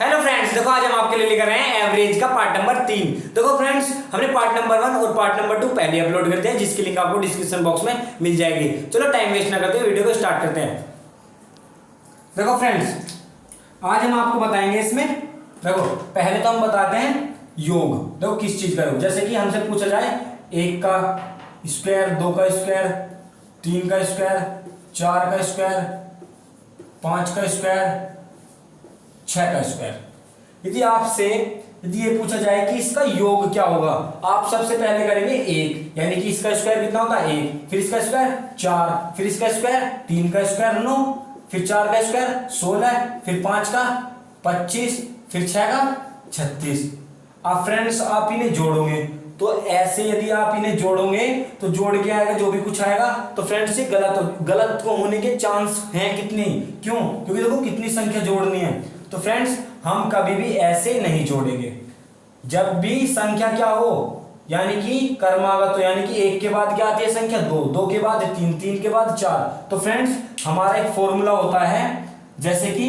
Hello friends, देखो आज हम आपके लिए लेकर आए हैं एवरेज का पार्ट नंबर 3। देखो फ्रेंड्स, हमने पार्ट नंबर 1 और पार्ट नंबर 2 पहले अपलोड कर दिया, जिसकी लिंक आपको डिस्क्रिप्शन बॉक्स में मिल जाएगी। चलो टाइम वेस्ट ना करते हुए वीडियो को स्टार्ट करते हैं। देखो फ्रेंड्स, आज हम आपको बताएंगे इसमें, देखो पहले तो हम बताते हैं योग। देखो किस चीज का योग, जैसे कि हमसे पूछा जाए 1 का स्क्वायर, 2 का स्क्वायर, 3 का स्क्वायर, 4 का स्क्वायर, 5 का स्क्वायर, 6 का स्क्वायर। यदि ये पूछा जाए कि इसका योग क्या होगा, आप सबसे पहले करेंगे 1, यानी कि इसका स्क्वायर कितना होगा 1, फिर इसका स्क्वायर 4, फिर इसका स्क्वायर 3 का स्क्वायर 9, फिर 4 का स्क्वायर 16, फिर 5 का 25, फिर 6 का 36। अब फ्रेंड्स आप इन्हें जोड़ोगे तो ऐसे, यदि आप इन्हें जोड़ोगे तो जोड़ के आएगा जो भी कुछ आएगा, तो फ्रेंड्स ये गलत होने के चांस हैं कितने, क्यों? क्योंकि देखो कितनी संख्या जोड़नी है। तो फ्रेंड्स हम कभी भी ऐसे नहीं जोड़ेंगे। जब भी संख्या क्या हो, यानी कि क्रमागत हो, यानी कि 1 के बाद क्या आती है संख्या 2, 2 के बाद 3, 3 के बाद 4। तो फ्रेंड्स हमारा एक फॉर्मूला होता है, जैसे कि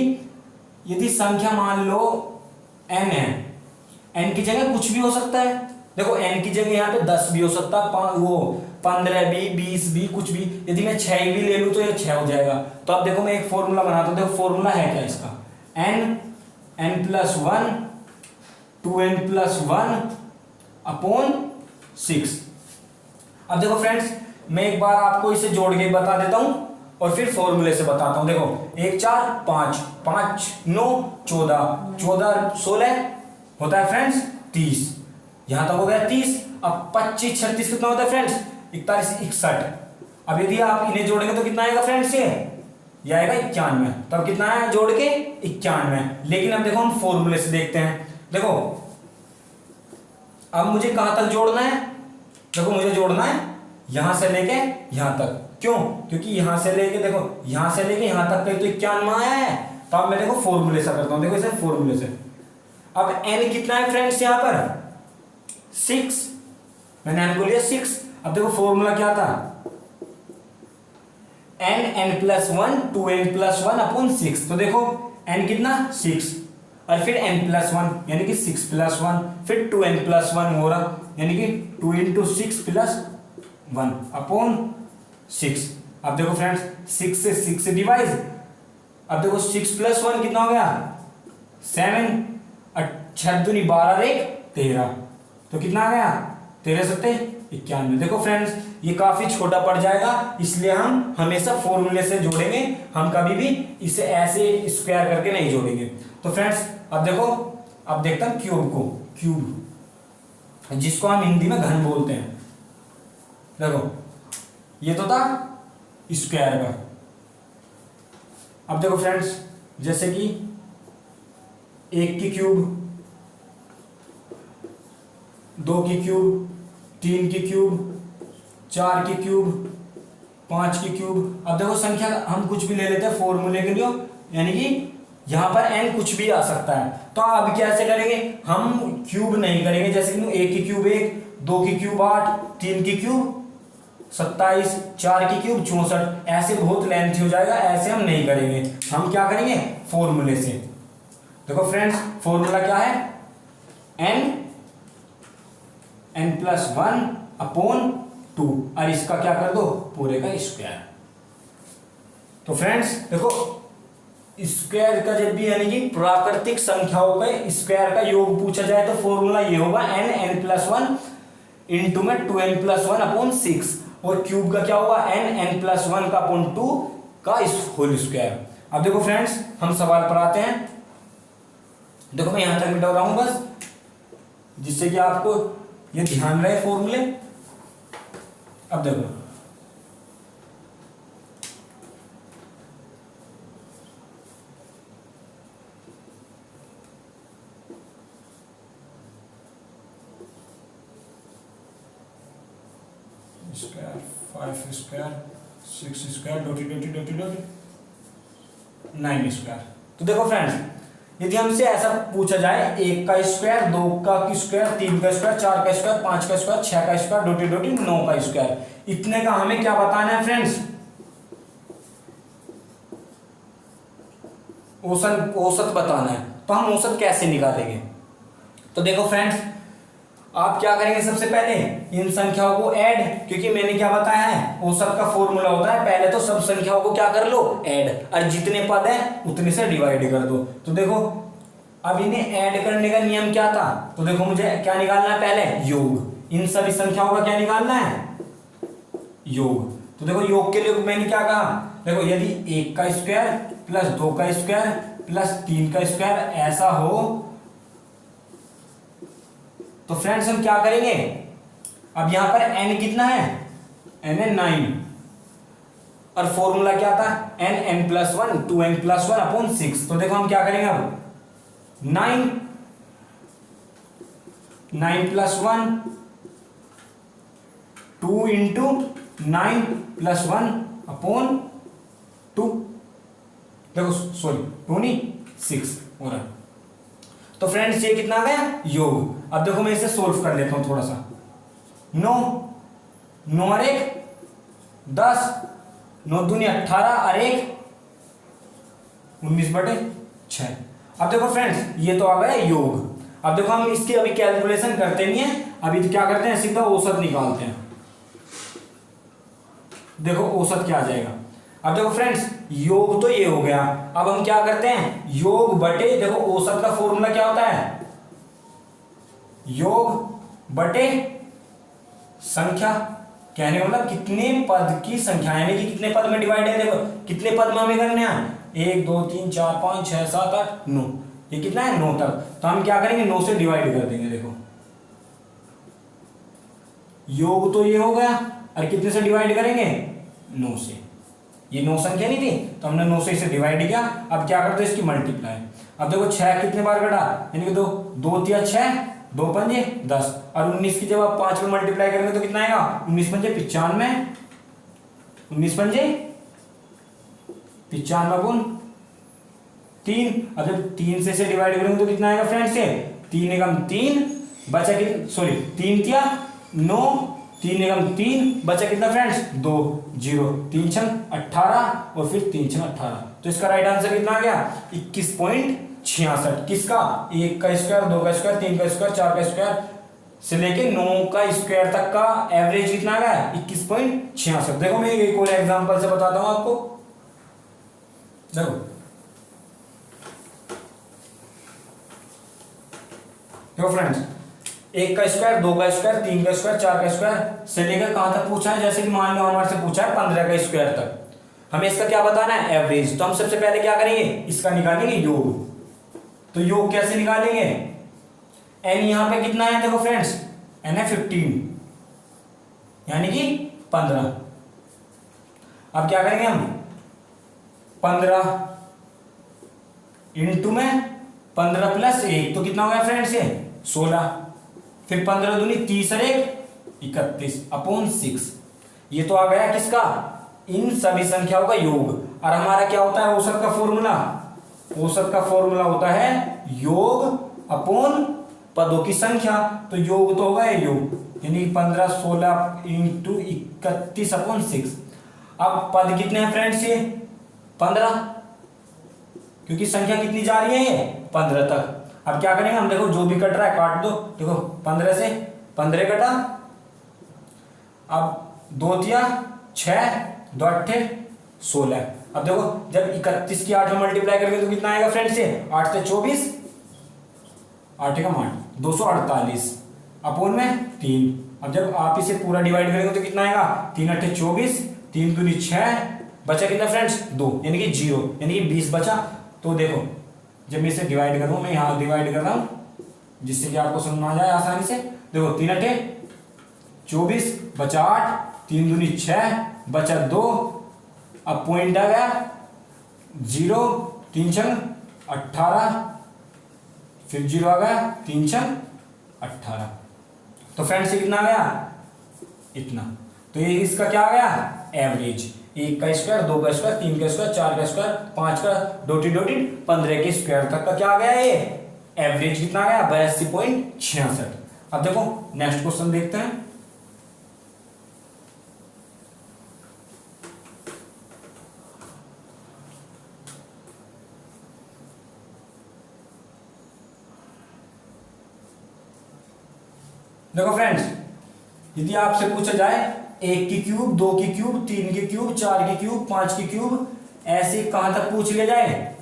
यदि संख्या मान लो n है, n की जगह कुछ भी हो सकता है। देखो n की जगह यहाँ पे 10 भी हो सकता है, वो 15 भी, 20 भी, कुछ भी। यदि मैं 6 भी ले लूँ तो ये 6 हो जाएगा। तो अब देखो मैं एक फॉर्मूला बनाता हूँ। देखो फॉर्मूला है क्या इसका, n+1 2n+1 अपॉन 6। अब देखो फ्रेंड्स, मैं एक बार आपको इसे जोड़ के बता देता हूं और फिर फॉर्मूले से बताता हूं। देखो 1 4 5 5 9 14 14 16 होता है फ्रेंड्स 30। यहां तक हो गया 30। अब 25 36 कितना होता है फ्रेंड्स 41 61। अब यदि आप इन्हें जोड़ेंगे तो कितना आएगा फ्रेंड्स, ये आएगा 91। तब कितना है जोड़ के 91। लेकिन अब देखो हम फॉर्मूले से देखते हैं। देखो अब मुझे कहां तक जोड़ना है, देखो मुझे जोड़ना है यहां से लेके यहां तक। क्यों? क्योंकि यहां से लेके, देखो यहां से लेके यहां तक कहीं तो 91 आया है। तो अब मैं देखो फॉर्मूले से करता हूं। देखो इसे फॉर्मूले से, अब n कितना है फ्रेंड्स यहां पर 6, मैंने n को लिया 6। अब देखो फॉर्मूला क्या था, n+1 2n+1 अपॉन 6। तो देखो n कितना 6 और फिर n+1 यानी कि 6+1, फिर 2n+1 हो रहा, यानी कि 2 × 6 + 1 अपॉन 6। अब देखो फ्रेंड्स 6 से 6 से डिवाइड। अब देखो 6 + 1 कितना हो गया 7 और 6 दूनी 12 और 1 13। तो कितना आ गया 13 7 91। देखो फ्रेंड्स ये काफी छोटा पड़ जाएगा, इसलिए हम हमेशा फॉर्मूले से जोड़ेंगे। हम कभी भी इसे ऐसे स्क्वायर करके नहीं जोड़ेंगे। तो फ्रेंड्स अब देखो, अब देखते हैं क्यूब को, क्यूब जिसको हम हिंदी में घन बोलते हैं। देखो ये तो था स्क्वायर का। अब देखो फ्रेंड्स, जैसे कि 1 की क्यूब, 2 की क्यूब, 3 की क्यूब, 4 की क्यूब, 5 की क्यूब। अब देखो संख्या हम कुछ भी ले लेते हैं फॉर्मूले के लिए, यानी कि यहां पर n कुछ भी आ सकता है। तो अब कैसे करेंगे, हम क्यूब नहीं करेंगे। जैसे कि 1 की क्यूब 1, 2 की क्यूब 8, 3 की क्यूब 27, 4 की क्यूब 64, ऐसे बहुत लेंथी हो जाएगा, ऐसे हम नहीं करेंगे। हम क्या करेंगे फॉर्मूले से। देखो फ्रेंड्स फॉर्मूला क्या है, n+1 अपॉन 2 और इसका क्या कर दो पूरे का स्क्वायर। तो फ्रेंड्स देखो स्क्वायर का जब भी, यानी कि प्राकृतिक संख्याओं का स्क्वायर का योग पूछा जाए तो फॉर्मूला ये होगा n+1 इंटू में 2n+1 अपॉन 6, और क्यूब का क्या होगा n+1 का अपॉन 2 का होल स्क्वायर। अब देखो फ्रेंड्स हम सवाल पर आते हैं। देखो मैं यहां तक मिटा रहा हूं बस, जिससे कि आपको ये ध्यान रहे फॉर्मूले। अब देखो स्क्वायर 5 स्क्वायर 6 स्क्वायर डॉटी डॉटी डॉटी डॉटी 9 स्क्वायर। तो देखो फ्रेंड्स यदि हमसे ऐसा पूछा जाए 1 का स्क्वायर, 2 का स्क्वायर, 3 का स्क्वायर, 4 का स्क्वायर, 5 का स्क्वायर, 6 का स्क्वायर डॉटी डॉटी 9 का स्क्वायर, इतने का हमें क्या बताना है फ्रेंड्स, औसत बताना है, तो हम औसत कैसे निकालेंगे? तो देखो फ्रेंड्स, आप क्या करेंगे, सबसे पहले इन संख्याओं को ऐड, क्योंकि मैंने क्या बताया है, औसत का फॉर्मूला होता है पहले तो सब संख्याओं को क्या कर लो, ऐड, और जितने पद है उतने से डिवाइड कर दो। तो देखो अब इन्हें ऐड करने का नियम क्या था, तो देखो मुझे क्या निकालना है, पहले योग, इन सभी संख्याओं का क्या निकालना है, योग। तो देखो योग के लिए मैंने क्या कहा, देखो यदि 1 का स्क्वायर प्लस 2 का स्क्वायर प्लस 3 का स्क्वायर ऐसा हो, तो फ्रेंड्स हम क्या करेंगे, अब यहां पर n कितना है, n है 9, और फॉर्मूला क्या था, n plus 1 2n plus 1 upon 6। तो देखो हम क्या करेंगे, अब 9 प्लस 1 2 इंटू 9 प्लस 1 अपॉन 2, देखो सॉरी 2 नहीं 6 हो रहा है। तो फ्रेंड्स ये कितना आ गया, योग। अब देखो मैं इसे सोल्व कर लेता हूं थोड़ा सा, 9 और 1 10, 9 दूनी 18 और 1 19/6। अब देखो फ्रेंड्स ये तो आ गया योग। अब देखो हम इसकी अभी कैलकुलेशन करते नहीं है, अभी तो क्या करते हैं, सीधा औसत निकालते हैं। देखो औसत क्या आ जाएगा, अब देखो फ्रेंड्स योग तो ये हो गया, अब हम क्या करते हैं, योग बटे, देखो औसत का फॉर्मूला क्या होता है, योग बटे संख्या, कहने का मतलब कितने पद की संख्या, यानी कि कितने पद में डिवाइड है, देखो कितने पद में हमें करने हैं, 1 2 3 4 5 6 7 8 9, ये कितना है 9 तक। तो हम क्या करेंगे, 9 से डिवाइड कर देंगे। देखो योग तो ये हो गया, और कितने से डिवाइड करेंगे, 9 से, ये 9 संख्या नहीं थी तो हमने 9 से इसे डिवाइड किया। अब क्या करते हैं, इसकी मल्टीप्लाई। अब देखो 6 कितने बार कटा, यानी कि 2 2 3 6 2 पंजे 10, और 19 की जब आप 5 में मल्टीप्लाई करेंगे तो कितना आएगा, 19 पंजे 95, 19 पंजे 95 गुण 3। अब जब 3 से इसे डिवाइड करेंगे तो कितना आएगा फ्रेंड्स, ये 3 एकम 3 बचा कितना, सॉरी 3 तिया 9, 3 एकम 3 बचा कितना फ्रेंड्स, 2 0 3 छंग 18 और फिर 3 छंग 18। तो इसका राइट आंसर कितना आ गया, 21.66। किसका, 1 का स्क्वायर 2 का स्क्वायर 3 का स्क्वायर 4 का स्क्वायर से लेके 9 का स्क्वायर तक का एवरेज कितना आ गया, 21.66। देखो मैं एक और एग्जांपल से बताता हूं आपको। देखो फ्रेंड्स, 1 का स्क्वायर 2 का स्क्वायर 3 का स्क्वायर 4 का स्क्वायर से लेकर कहां तक पूछा है, जैसे कि मान लो हमारे से पूछा है 15 का स्क्वायर तक, हमें इसका क्या बताना है, एवरेज। तो हम सबसे पहले क्या करेंगे, इसका निकालेंगे योग। तो योग कैसे निकालेंगे, n यहां पे कितना है, देखो फ्रेंड्स n है 15, यानी कि 15। अब क्या करेंगे हम, 15 इंटू में 15 प्लस 1 तो कितना हो गया फ्रेंड्स, ये 16, फिर 15 दूनी 30 और 1 31 अपॉन 6। ये तो आ गया किसका, इन सभी संख्याओं का योग। और हमारा क्या होता है औसत का फॉर्मूला, औसत का फॉर्मूला होता है योग अपॉन पदों की संख्या। तो योग तो होगा योग, यानी 15 16 इंटू 31 अपॉन 6। अब पद कितने हैं फ्रेंड्स, ये 15, क्योंकि संख्या कितनी जा रही है, ये 15 तक। अब क्या करेंगे हम, देखो जो भी कट रहा है काट दो। देखो 15 से 15 कटा, अब 2 तिया 6 2 8 16। अब देखो जब 31 की 8 में मल्टीप्लाई करेंगे तो कितना आएगा फ्रेंड्स, से 8 से 24 8 का 8 248 अपोन में 3। अब जब आप इसे पूरा डिवाइड करेंगे तो कितना आएगा, 3 8 24 3 दूनी 6 बचा कितना फ्रेंड्स 2, यानी कि 0, यानी कि 20 बचा। तो देखो जब मैं इसे डिवाइड कर रहा हूं, मैं यहां डिवाइड कर रहा हूं जिससे कि आपको समझ में आ जाए आसानी से। देखो 3 8 24 बचा 8 3 दूनी 6 बचा 2, अब पॉइंट आ गया 0 3 6 18, फिर 0 आ गया 3 6 18। तो फ्रेंड्स ये कितना आ गया, इतना। तो ये इसका क्या आ गया, एवरेज। 1 का स्क्वायर 2 का स्क्वायर 3 का स्क्वायर 4 का स्क्वायर 5 का डॉटेड 15 के स्क्वायर तक का क्या आ गया, ये एवरेज कितना आ गया 82.66। अब देखो नेक्स्ट क्वेश्चन देखते हैं। देखो फ्रेंड्स, यदि आपसे पूछा जाए 1 की क्यूब, 2 की क्यूब, 3 की क्यूब, 4 की क्यूब, 5 की क्यूब, ऐसे कहां तक पूछ ले जाए,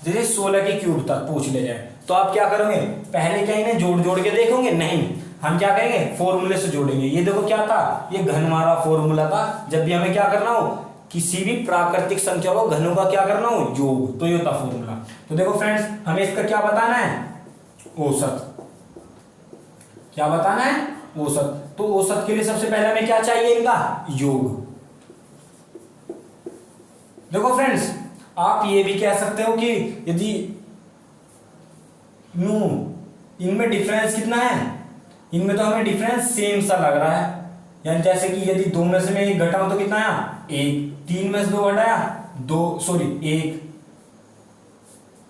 जैसे 16 की क्यूब तक पूछ ले जाए, तो आप क्या करोगे, पहले क्या इन्हें जोड़ जोड़ के देखोगे, नहीं, हम क्या करेंगे, फॉर्मूले से जोड़ेंगे। ये देखो क्या था, ये घन वाला फॉर्मूला था, जब भी हमें क्या करना हो, किसी भी प्राकृतिक संख्या को घनों का क्या करना हो, योग, तो ये था फॉर्मूला। तो देखो फ्रेंड्स, हमें इसका क्या बताना है, औसत। क्या बताना है, औसत। तो औसत के लिए सबसे पहले हमें क्या चाहिए, इनका योग। देखो फ्रेंड्स, आप ये भी कह सकते हो कि यदि नू इनमें डिफरेंस कितना है, इनमें तो हमें डिफरेंस सेम सा लग रहा है, यानी जैसे कि यदि 2 में से मैं 1 घटाऊं तो कितना आया, 1, 3 में से 2 घटाया 2, सॉरी 1,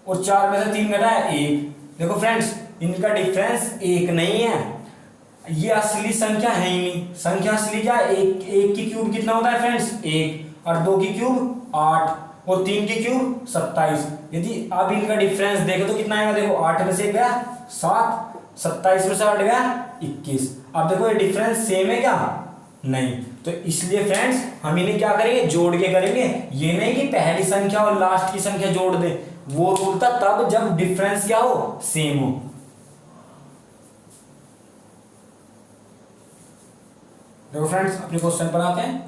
और 4 में से 3 घटाया 1। देखो फ्रेंड्स, इनका डिफरेंस 1 नहीं है, ये असली संख्या है ही नहीं। संख्या असली क्या है, 1 की क्यूब कितना होता है फ्रेंड्स, 1, और 2 की क्यूब 8, और 3 की क्यूब 27। यदि अब इनका डिफरेंस देखो तो कितना आएगा, देखो 8 में से गया 7, 27 में से 8 गया 21। अब देखो ये डिफरेंस सेम है क्या, नहीं, तो इसलिए फ्रेंड्स हम इन्हें क्या करेंगे, जोड़ के करेंगे। ये नहीं कि पहली संख्या और लास्ट की संख्या जोड़ दे, वो रूल था तब जब डिफरेंस क्या हो, सेम हो। देखो फ्रेंड्स, अपने क्वेश्चन पर आते हैं।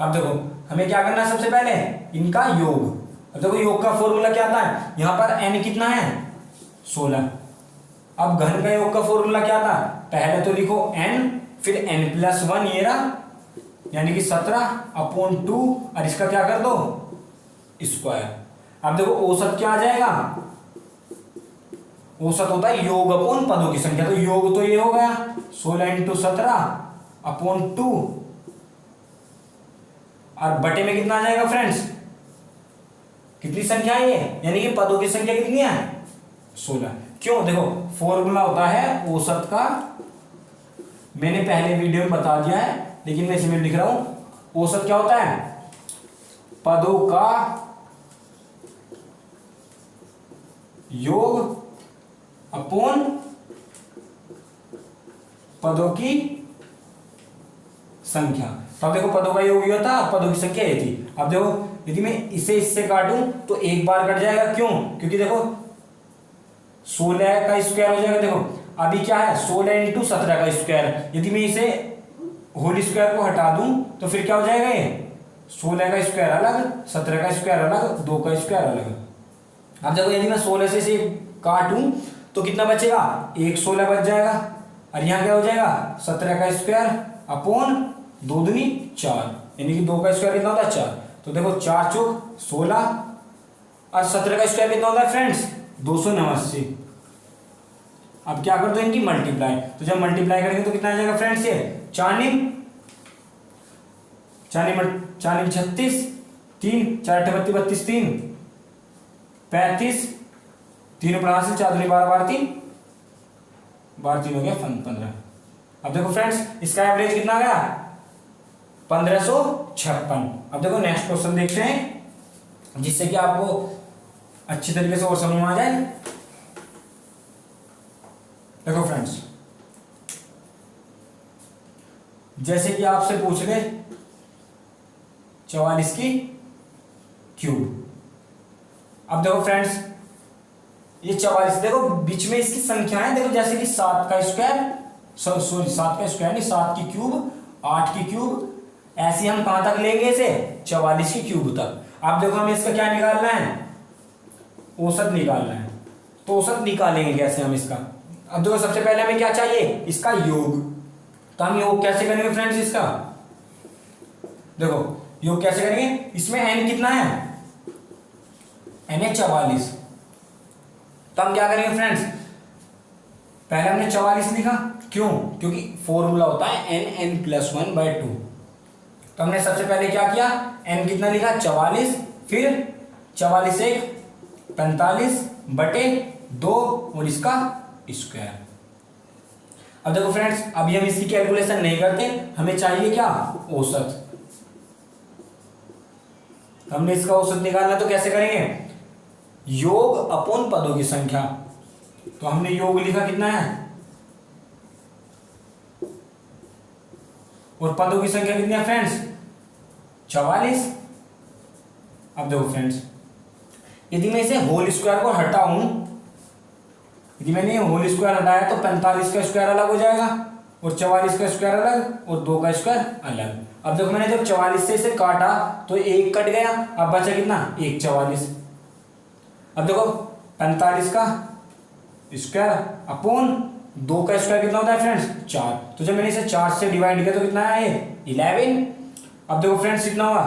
अब देखो हमें क्या करना है, सबसे पहले इनका योग। अब देखो योग का फॉर्मूला क्या था, यहां पर n कितना है, 16। अब घन का योग का फॉर्मूला क्या था, पहले तो लिखो n, फिर n+1 ये रहा, यानी कि 17/2, और इसका क्या कर दो, स्क्वायर। अब देखो औसत क्या आ जाएगा, औसत होता है योग अपॉन पदों की संख्या, तो योग तो ये हो गया 16 × 17/2, और बटे में कितना आ जाएगा फ्रेंड्स, कितनी संख्या है ये, यानी कि पदों की संख्या कितनी है, 16। क्यों, देखो फॉर्मूला होता है औसत का, मैंने पहले वीडियो में बता दिया है, लेकिन मैं इसमें लिख रहा हूं। औसत क्या होता है, पदों का योग अपॉन पदों की संख्या। तो अब देखो पदों का योग ये था, पदों की संख्या ये थी। अब देखो यदि मैं इसे इससे काटूं तो एक बार कट जाएगा, क्यों, क्योंकि देखो 16 का स्क्वायर हो जाएगा। देखो अभी क्या है, 16 × 17 का स्क्वायर, यदि मैं इसे होल स्क्वायर को हटा दूं तो फिर क्या हो जाएगा, ये 16 का स्क्वायर अलग, 17 का स्क्वायर अलग, 2 का स्क्वायर अलग। अब देखो यदि मैं 16 से इसे काटूं तो कितना बचेगा, एक 16 बच जाएगा, और यहाँ क्या हो जाएगा, 17 का स्क्वायर अपॉन 2 दूनी 4, यानी कि 2 का स्क्वायर कितना होता है, 4। तो देखो 4 चौक 16, और 17 का स्क्वायर कितना होता है फ्रेंड्स, 289। अब क्या कर दो इनकी मल्टीप्लाई, तो जब मल्टीप्लाई करेंगे तो कितना आ जाएगा फ्रेंड्स, ये 4 36, 3 4 32 32, 3 35, 3 + 8 4 12 12 3 12 3 हो गया 15। अब देखो फ्रेंड्स इसका एवरेज कितना आ गया, 1556। अब देखो नेक्स्ट क्वेश्चन देखते हैं, जिससे कि आपको अच्छी तरीके से और समझ में आ जाए। देखो फ्रेंड्स, जैसे कि आपसे पूछ ले 44 की क्यूब। अब देखो फ्रेंड्स ये 44, देखो बीच में इसकी संख्या है, देखो जैसे कि 7 का स्क्वायर, सॉरी 7 का स्क्वायर नहीं, 7 की क्यूब, 8 की क्यूब, ऐसे हम कहां तक लेंगे इसे, 44 की क्यूब तक। अब देखो हमें इसका क्या निकालना है, औसत निकालना है। तो औसत निकालेंगे कैसे हम इसका, अब देखो सबसे पहले हमें क्या चाहिए, इसका योग। तो हम योग कैसे करेंगे फ्रेंड्स इसका, देखो योग कैसे करेंगे, इसमें n कितना है, n है 44। तो हम क्या करेंगे फ्रेंड्स, पहले हमने 44 लिखा, क्यों, क्योंकि फॉर्मूला होता है n+1/2। तो हमने सबसे पहले क्या किया, n कितना लिखा 44, फिर 44 1 45 बटे 2 और इसका स्क्वायर। अब देखो फ्रेंड्स अभी हम इसकी कैलकुलेशन नहीं करते, हमें चाहिए क्या, औसत। हमने इसका औसत निकालना, तो कैसे करेंगे, योग अपॉन पदों की संख्या। तो हमने योग लिखा कितना है, और पदों की संख्या कितनी है फ्रेंड्स, 44। अब देखो फ्रेंड्स, यदि मैं इसे होल स्क्वायर को हटाऊं, यदि मैंने होल स्क्वायर हटाया तो 45 का स्क्वायर अलग हो जाएगा और 44 का स्क्वायर अलग और 2 का स्क्वायर अलग। अब देखो मैंने जब 44 से इसे काटा तो 1 कट गया, अब बचा कितना, 1 44। अब देखो 45 का स्क्वायर अपॉन 2 का स्क्वायर कितना होता है फ्रेंड्स, 4। तो जब मैंने इसे 4 से डिवाइड किया तो कितना आया ये, 11। अब देखो फ्रेंड्स कितना हुआ,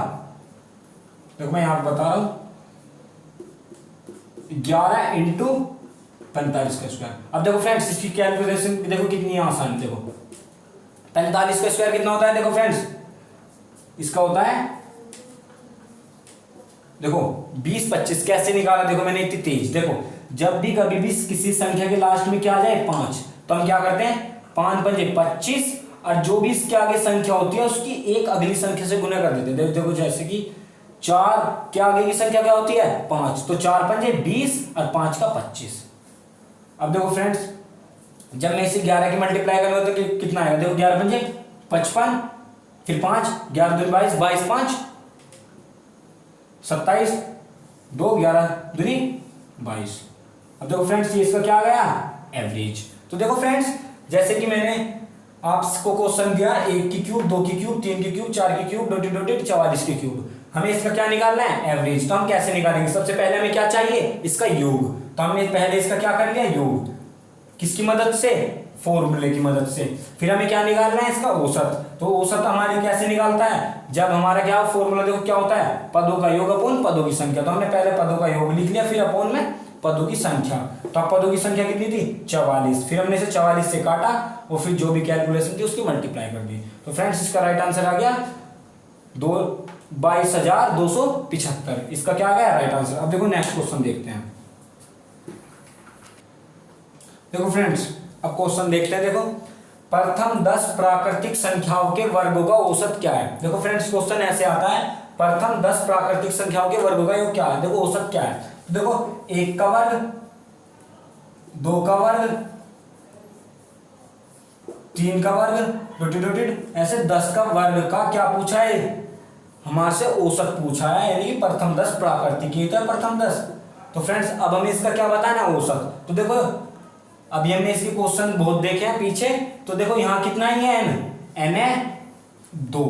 देखो मैं यहाँ बता रहा हूं, 11 इंटू 45 का स्क्वायर। अब देखो फ्रेंड्स इसकी कैलकुलेशन देखो कितनी आसान, देखो 45 का स्क्वायर कितना होता है, देखो फ्रेंड्स इसका होता है, देखो 20 25 कैसे निकाला, देखो मैंने इतनी तेज, देखो जब भी कभी भी किसी संख्या के लास्ट में क्या आ जाए 5, तो हम क्या करते हैं 5 पंजे 25, और जो भी इसके आगे संख्या होती है उसकी एक अगली संख्या से गुना कर देते हैं। देखो जैसे कि 4 के आगे की संख्या क्या होती है 5, तो 4 पंजे 20 और 5 का 25। अब देखो फ्रेंड्स जब मैं इसे 11 की मल्टीप्लाई करूंगा तो कितना आएगा, देखो 11 पंजे 55, फिर 5 11 दूनी 22, 22 5 27, 2 11 दूनी 22। अब देखो फ्रेंड्स ये इसका क्या आ गया, एवरेज। तो देखो फ्रेंड्स जैसे कि मैंने आपको क्वेश्चन दिया 1 की क्यूब, 2 की क्यूब, 3 की क्यूब, 4 की क्यूब, डॉटेड डॉटेड 44 की क्यूब, हमें इसका क्या निकालना है, एवरेज। तो हम कैसे निकालेंगे, सबसे पहले हमें क्या चाहिए, इसका योग। तो हमने पहले इसका क्या कर लिया, योग, किसकी मदद से, फॉर्मूले की मदद से। फिर हमें क्या निकालना है, इसका औसत। तो औसत हमारे कैसे निकालता है, जब हमारा क्या फॉर्मूला देखो क्या होता है, पदों का योग अपॉन पदों की संख्या। तो हमने पहले पदों का योग लिख लिया, फिर अपॉन में पदों की संख्या। तो अब पदों की संख्या कितनी थी, 44। फिर हमने इसे 44 से काटा और फिर जो भी कैलकुलेशन थी उसकी मल्टीप्लाई कर दी। तो फ्रेंड्स इसका राइट आंसर आ गया 22,275। इसका क्या आ गया राइट आंसर। अब देखो नेक्स्ट क्वेश्चन देखते हैं। देखो फ्रेंड्स अब क्वेश्चन देखते हैं। देखो प्रथम 10 प्राकृतिक संख्याओं के वर्गों का औसत क्या है। देखो फ्रेंड्स क्वेश्चन ऐसे आता है, प्रथम 10 प्राकृतिक संख्याओं के वर्गों का योग क्या है, देखो औसत क्या है। तो देखो 1 का वर्ग, 2 का वर्ग, 3 का वर्ग, डॉटेड डॉटेड ऐसे 10 का वर्ग का क्या पूछा है, हमारे से औसत पूछा है, यानी कि प्रथम 10 प्राकृतिक, ये तो है प्रथम 10। तो फ्रेंड्स अब हमें इसका क्या बताना है, औसत। तो देखो अभी हमने इसके क्वेश्चन बहुत देखे हैं पीछे, तो देखो यहाँ कितना ही है, n है 2।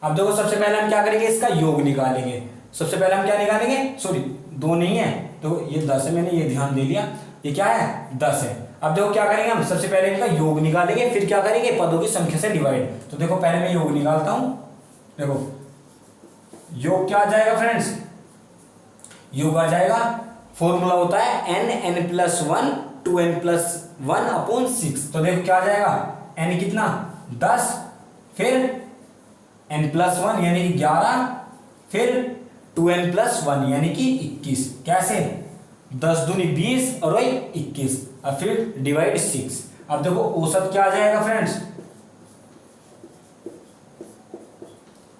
अब देखो सबसे पहले हम क्या करेंगे, इसका योग निकालेंगे। सबसे पहले हम क्या निकालेंगे, सॉरी 2 नहीं है, तो ये 10 है, मैंने ये ध्यान दे लिया, ये क्या है 10 है। अब देखो क्या करेंगे हम, सबसे पहले इनका योग निकालेंगे, फिर क्या करेंगे पदों की संख्या से डिवाइड। तो देखो पहले मैं योग निकालता हूं। देखो योग क्या आ जाएगा फ्रेंड्स, योग आ जाएगा, फॉर्मूला होता है n+1 2n+1 अपॉन 6। तो देखो क्या आ जाएगा, n कितना 10, फिर n+1 यानी कि 11, फिर 2n+1 यानी कि 21। कैसे, 10 दूनी 20 और वही 21, और फिर डिवाइड 6। अब देखो औसत क्या आ जाएगा फ्रेंड्स।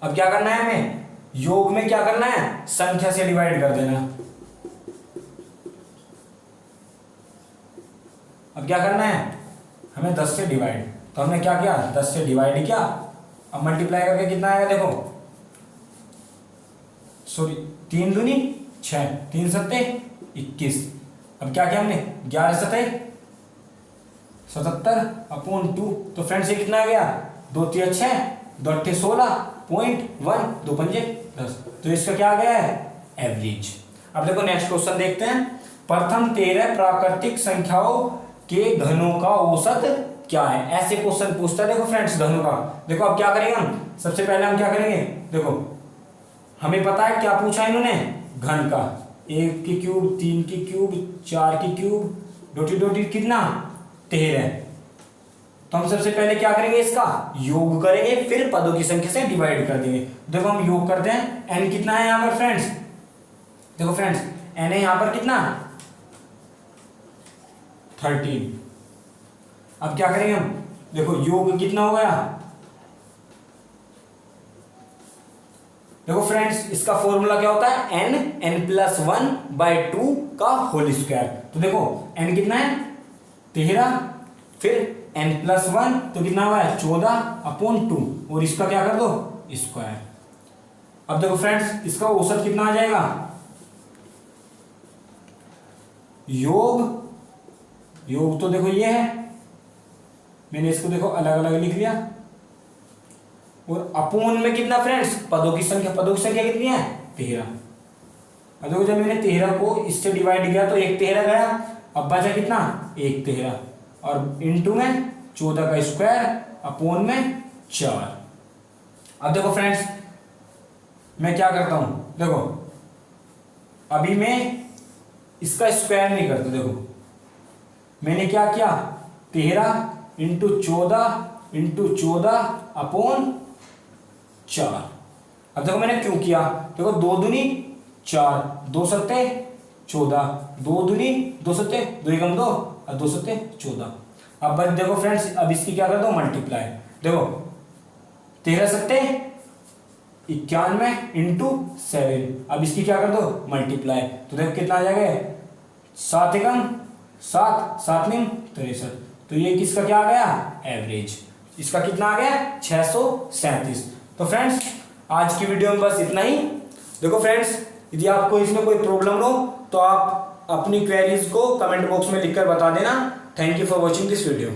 अब क्या करना है हमें, योग में क्या करना है, संख्या से डिवाइड कर देना। अब क्या करना है हमें, 10 से डिवाइड। तो हमने क्या किया, 10 से डिवाइड किया, अब मल्टीप्लाई करके कितना आएगा, देखो सॉरी 3 दूनी 6, 3 सत्ते 21। अब क्या किया हमने, 11 सत्ते 77 अपॉन 2। तो फ्रेंड्स ये कितना आ गया, 2 3 6, 2 8 16.1, 2 पंजे 10। तो इसका क्या आ गया है, एवरेज। अब देखो नेक्स्ट क्वेश्चन देखते हैं। प्रथम 13 प्राकृतिक संख्याओं के घनों का औसत क्या है, ऐसे क्वेश्चन पूछता है। देखो फ्रेंड्स घनों का, देखो अब क्या करेंगे हम, सबसे पहले हम क्या करेंगे, देखो हमें पता है क्या पूछा इन्होंने, घन का, 1 की क्यूब, 3 की क्यूब, 4 की क्यूब, डॉटेड डॉटेड कितना 13। तो हम सबसे पहले क्या करेंगे, इसका योग करेंगे, फिर पदों की संख्या से डिवाइड कर देंगे। देखो हम योग करते हैं, n कितना है यहाँ पर फ्रेंड्स, देखो फ्रेंड्स n है यहाँ पर कितना 13। अब क्या करेंगे हम, देखो योग कितना हो गया, देखो फ्रेंड्स इसका फॉर्मूला क्या होता है, n+1/2 का होल स्क्वायर। तो देखो n कितना है 13, फिर n+1 तो कितना हुआ है 14/2 और इसका क्या कर दो स्क्वायर। अब देखो फ्रेंड्स इसका औसत कितना आ जाएगा, योग तो देखो ये है, मैंने इसको देखो अलग अलग लिख लिया, और अपोन में कितना फ्रेंड्स पदों की संख्या कितनी है 13। अब देखो जब मैंने 13 को इससे डिवाइड किया तो 1 13 गया, अब बचा कितना 1 13, और इनटू में 14 का स्क्वायर अपोन में 4। अब देखो फ्रेंड्स मैं क्या करता हूं, देखो अभी मैं इसका स्क्वायर नहीं करता, देखो मैंने क्या किया 13 × 14/4। अब देखो मैंने क्यों किया, देखो 2 दूनी 4, 2 सत्ते 14, 2 दूनी 2 सत्ते 2 एकम 2 और 2 सत्ते 14। अब बस देखो फ्रेंड्स अब इसकी क्या कर दो मल्टीप्लाई, देखो 13 सत्ते 91 × 7, अब इसकी क्या कर दो मल्टीप्लाई, तो देखो कितना आ जाएगा 7 एकम 7, 7 × 63, तो ये किसका क्या आ गया एवरेज, इसका कितना आ गया 637। तो फ्रेंड्स आज की वीडियो में बस इतना ही। देखो फ्रेंड्स यदि आपको इसमें कोई प्रॉब्लम हो तो आप अपनी क्वेरीज को कमेंट बॉक्स में लिखकर बता देना। Thank you for watching this video.